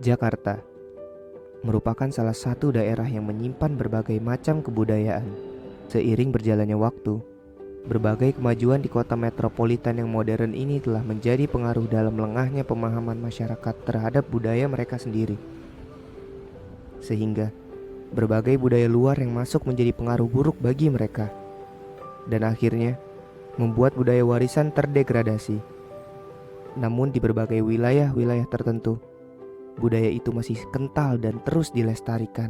Jakarta merupakan salah satu daerah yang menyimpan berbagai macam kebudayaan. Seiring berjalannya waktu, berbagai kemajuan di kota metropolitan yang modern ini telah menjadi pengaruh dalam lengahnya pemahaman masyarakat terhadap budaya mereka sendiri. Sehingga berbagai budaya luar yang masuk menjadi pengaruh buruk bagi mereka. Dan akhirnya membuat budaya warisan terdegradasi. Namun di berbagai wilayah-wilayah tertentu, budaya itu masih kental dan terus dilestarikan.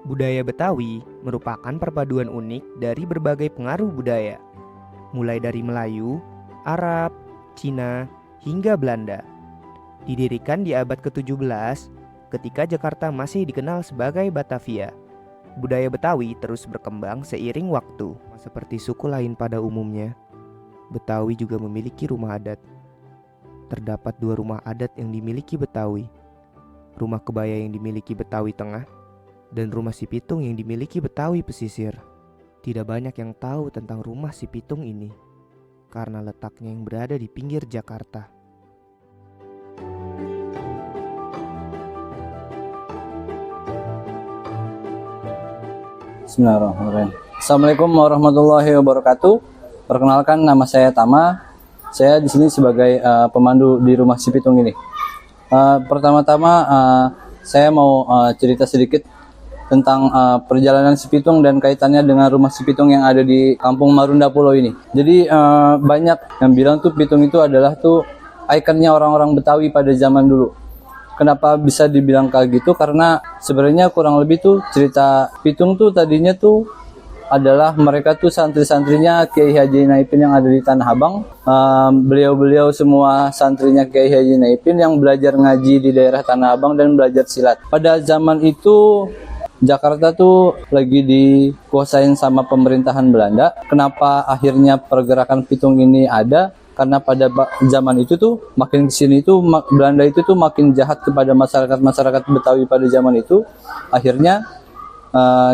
Budaya Betawi merupakan perpaduan unik dari berbagai pengaruh budaya, mulai dari Melayu, Arab, Cina, hingga Belanda. Didirikan di abad ke-17 ketika Jakarta masih dikenal sebagai Batavia. Budaya Betawi terus berkembang seiring waktu. Seperti suku lain pada umumnya, Betawi juga memiliki rumah adat. Terdapat 2 rumah adat yang dimiliki Betawi. Rumah Kebaya yang dimiliki Betawi Tengah dan rumah Si Pitung yang dimiliki Betawi Pesisir. Tidak banyak yang tahu tentang rumah Si Pitung ini karena letaknya yang berada di pinggir Jakarta. Bismillahirrahmanirrahim. Assalamualaikum warahmatullahi wabarakatuh. Perkenalkan, nama saya Tama. Saya di sini sebagai pemandu di rumah Si Pitung ini. Pertama-tama saya mau cerita sedikit tentang perjalanan Si Pitung dan kaitannya dengan rumah Si Pitung yang ada di Kampung Marunda Pulau ini. Jadi banyak yang bilang tuh Pitung itu adalah tuh ikonnya orang-orang Betawi pada zaman dulu. Kenapa bisa dibilang kayak gitu? Karena sebenarnya kurang lebih tuh cerita Pitung tuh tadinya tuh adalah mereka tuh santri-santrinya Kiai Haji Naipin yang ada di Tanah Abang. Beliau-beliau semua santrinya Kiai Haji Naipin yang belajar ngaji di daerah Tanah Abang dan belajar silat. Pada zaman itu Jakarta tuh lagi dikuasain sama pemerintahan Belanda. Kenapa akhirnya pergerakan Pitung ini ada? Karena pada zaman itu tuh makin kesini tuh Belanda itu tuh makin jahat kepada masyarakat Betawi pada zaman itu. Akhirnya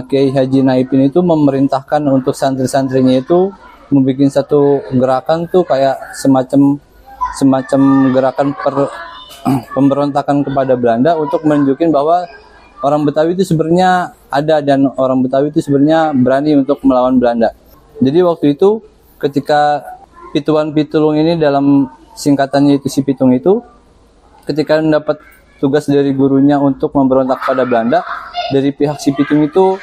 Kiai Haji Naipin itu memerintahkan untuk santri-santrinya itu membuat satu gerakan tuh kayak semacam gerakan pemberontakan kepada Belanda untuk menunjukkan bahwa orang Betawi itu sebenarnya ada dan orang Betawi itu sebenarnya berani untuk melawan Belanda. Jadi waktu itu ketika Pituan Pitulung ini dalam singkatannya itu Si Pitung itu ketika mendapat tugas dari gurunya untuk memberontak pada Belanda, dari pihak Si Pitung itu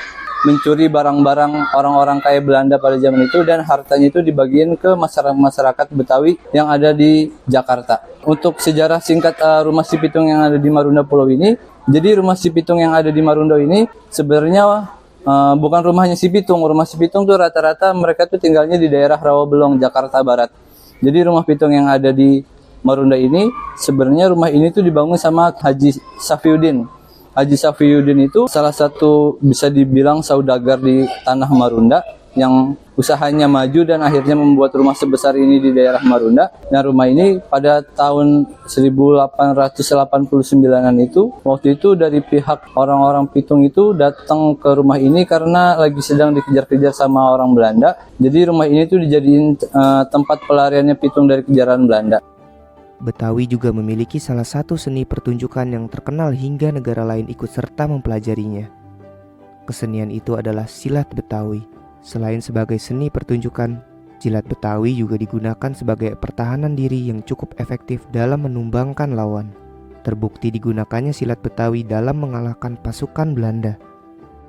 mencuri barang-barang orang-orang kaya Belanda pada zaman itu dan hartanya itu dibagiin ke masyarakat Betawi yang ada di Jakarta. Untuk sejarah singkat rumah Si Pitung yang ada di Marunda Pulau ini, jadi rumah Si Pitung yang ada di Marunda ini sebenarnya bukan rumahnya Si Pitung. Rumah Si Pitung tuh rata-rata mereka tuh tinggalnya di daerah Rawabelong, Jakarta Barat. Jadi rumah Pitung yang ada di Marunda ini, sebenarnya rumah ini tuh dibangun sama Haji Safiuddin. Haji Safiuddin itu salah satu bisa dibilang saudagar di tanah Marunda yang usahanya maju dan akhirnya membuat rumah sebesar ini di daerah Marunda. Nah, rumah ini pada tahun 1889-an itu, waktu itu dari pihak orang-orang Pitung itu datang ke rumah ini karena lagi sedang dikejar-kejar sama orang Belanda. Jadi rumah ini tuh dijadiin tempat pelariannya Pitung dari kejaran Belanda. Betawi juga memiliki salah satu seni pertunjukan yang terkenal hingga negara lain ikut serta mempelajarinya. Kesenian itu adalah silat Betawi. Selain sebagai seni pertunjukan, silat Betawi juga digunakan sebagai pertahanan diri yang cukup efektif dalam menumbangkan lawan. Terbukti digunakannya silat Betawi dalam mengalahkan pasukan Belanda.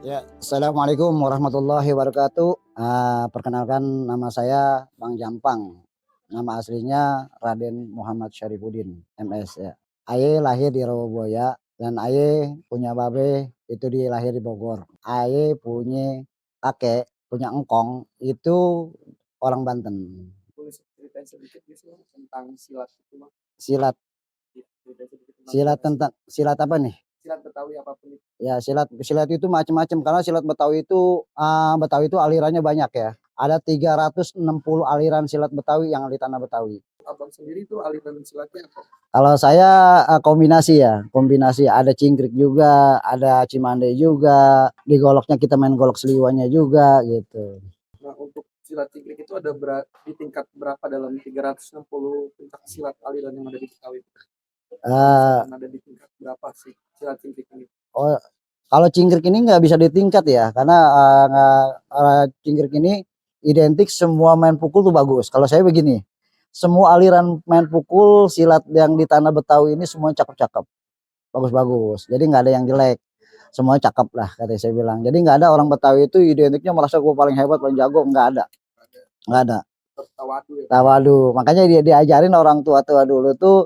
Ya, Assalamualaikum warahmatullahi wabarakatuh. Perkenalkan, nama saya Bang Jampang. Nama aslinya Raden Muhammad Syarifuddin, MS ya. Aye lahir di Rawabuaya dan Aye punya babe itu lahir di Bogor. Aye punya kakek, punya engkong itu orang Banten. Boleh ceritain sedikit tentang silat itu, Bang? Silat, silat apa nih? Silat Betawi apapun itu. Ya, silat itu macam-macam karena silat Betawi itu alirannya banyak ya. Ada 360 aliran silat Betawi yang di tanah Betawi. abang sendiri itu aliran silatnya apa? Kalau saya kombinasi ya, kombinasi ada cingkrik juga, ada cimande juga, di goloknya kita main golok seliwanya juga gitu. Nah, untuk silat cingkrik itu ada di tingkat berapa dalam 360 pencak silat aliran yang ada di Betawi? Eh, Misalkan ada di tingkat berapa sih silat cingkrik ini? oh, kalau cingkrik ini nggak bisa ditingkat ya, karena cingkrik ini identik semua main pukul tuh bagus. Kalau saya begini, semua aliran main pukul silat yang di tanah Betawi ini semua cakep-cakep, bagus-bagus. Jadi nggak ada yang jelek, semuanya cakep lah kata saya bilang. Jadi nggak ada orang Betawi itu identiknya merasa gue paling hebat, paling jago, nggak ada, nggak ada. Tawadu ya. Tawadu, makanya dia diajarin orang tua-tua dulu tuh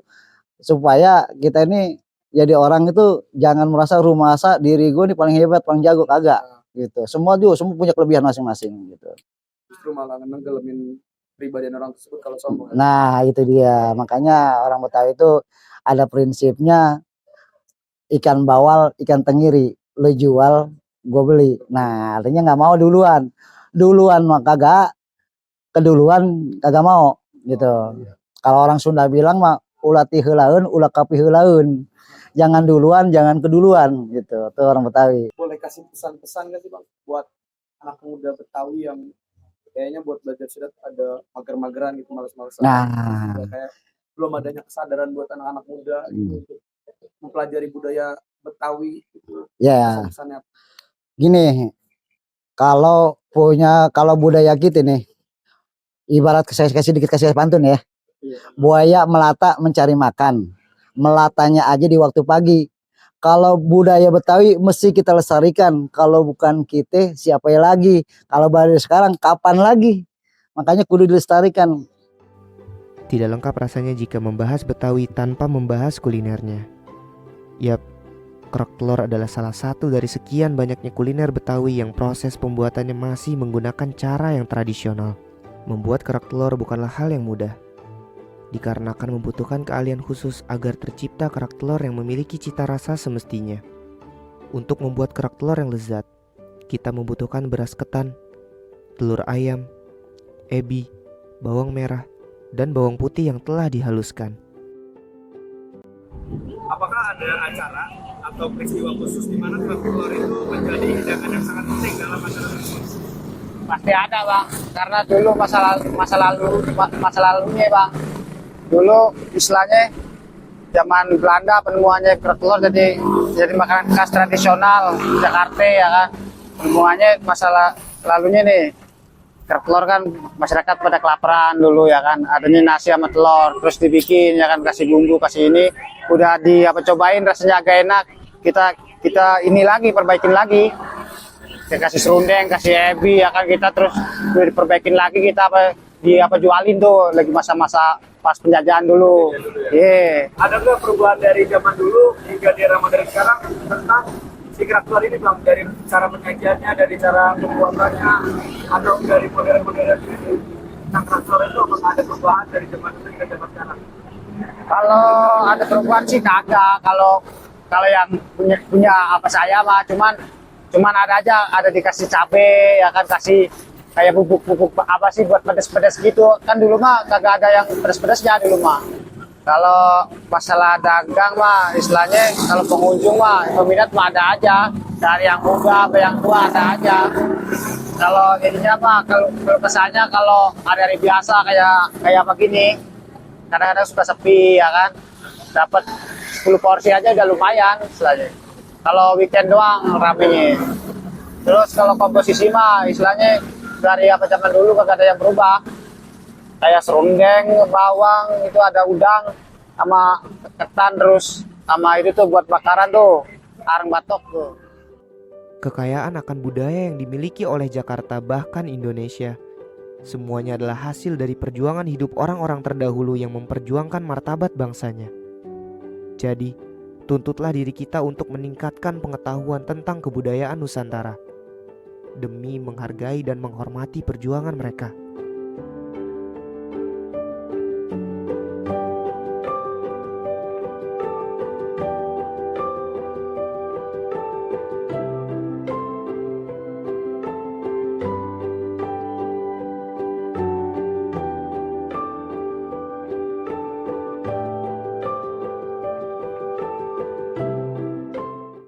supaya kita ini jadi orang itu jangan merasa rumasa diri gue nih paling hebat, paling jago, kagak gitu. Semua punya kelebihan masing-masing gitu. Justru malah nenggelamin pribadian orang tersebut kalau sombong. Nah, itu dia. Makanya orang Betawi itu ada prinsipnya ikan bawal, ikan tenggiri, lo jual, gue beli. Nah, artinya nggak mau duluan. Duluan mah kagak, keduluan kagak mau gitu. Kalau orang Sunda bilang mah ulah ti heulaeun, ulah kapi heulaeun. Jangan duluan, jangan keduluan gitu. Tuh orang Betawi. Boleh kasih pesan-pesan nggak sih bang buat anak muda Betawi yang kayaknya buat belajar silat ada mager-mageran gitu, males-malesan. Nah, Kayak belum adanya kesadaran buat anak-anak muda gitu untuk mempelajari budaya Betawi itu. ya Pesan-pesannya apa? gini, kalau budaya kita nih, ibarat saya kasih dikit kasih pantun ya. Iya. Buaya melata mencari makan, melatanya aja di waktu pagi. Kalau budaya Betawi mesti kita lestarikan. Kalau bukan kita, siapa ya lagi? Kalau baru sekarang, kapan lagi? Makanya kudu dilestarikan. Tidak lengkap rasanya jika membahas Betawi tanpa membahas kulinernya. Yap, kerak telur adalah salah satu dari sekian banyaknya kuliner Betawi yang proses pembuatannya masih menggunakan cara yang tradisional. Membuat kerak telur bukanlah hal yang mudah, dikarenakan membutuhkan keahlian khusus agar tercipta kerak telur yang memiliki cita rasa semestinya. Untuk membuat kerak telur yang lezat, kita membutuhkan beras ketan, telur ayam, ebi, bawang merah, dan bawang putih yang telah dihaluskan. Apakah ada acara atau peristiwa khusus di mana kerak telur itu menjadi hidangan yang sangat penting dalam masyarakat? Pasti ada bang, karena dulu masa lalunya bang, dulu istilahnya zaman Belanda penemuannya kerak telur jadi makanan khas tradisional Jakarta ya kan. Penemuannya lalunya nih kerak telur kan masyarakat pada kelaparan dulu ya kan, adanya nasi sama telur terus dibikin ya kan, kasih bumbu kasih ini, udah cobain rasanya agak enak, kita ini lagi perbaikin lagi. Kita kasih serundeng, kasih ebi ya kan, kita terus diperbaikin lagi, kita jualin tuh lagi masa-masa pas penjajahan dulu. Iya. Ada nggak perubahan dari zaman dulu hingga di era modern sekarang tentang si kerak telur ini bang, dari cara penyajiannya, dari cara pembuatannya, atau dari modern-modern ini tentang kerak telur itu apakah ada perubahan dari zaman dulu hingga zaman sekarang? Kalau ada perubahan sih kagak. Kalau yang punya apa saya mah cuman ada dikasih cabe ya kan, kasih kayak bubuk-bubuk apa sih buat pedes-pedes gitu kan. Dulu mah kagak ada yang pedes-pedesnya dulu mah. Kalau masalah dagang mah istilahnya, kalau pengunjung mah peminat mah ada aja, dari yang muda sampai yang tua ada aja. Kalau ininya mah kalau kesannya kalau hari-hari biasa kayak begini kadang-kadang suka sepi ya kan, dapat 10 porsi aja udah lumayan istilahnya. Kalau weekend doang ramenya. Terus kalau komposisi mah istilahnya dari apa zaman dulu kagak ada yang berubah. Kayak serundeng, bawang, itu ada udang sama ketan, terus sama itu tuh buat bakaran tuh, arang batok tuh. Kekayaan akan budaya yang dimiliki oleh Jakarta bahkan Indonesia, semuanya adalah hasil dari perjuangan hidup orang-orang terdahulu yang memperjuangkan martabat bangsanya. Jadi, tuntutlah diri kita untuk meningkatkan pengetahuan tentang kebudayaan Nusantara demi menghargai dan menghormati perjuangan mereka.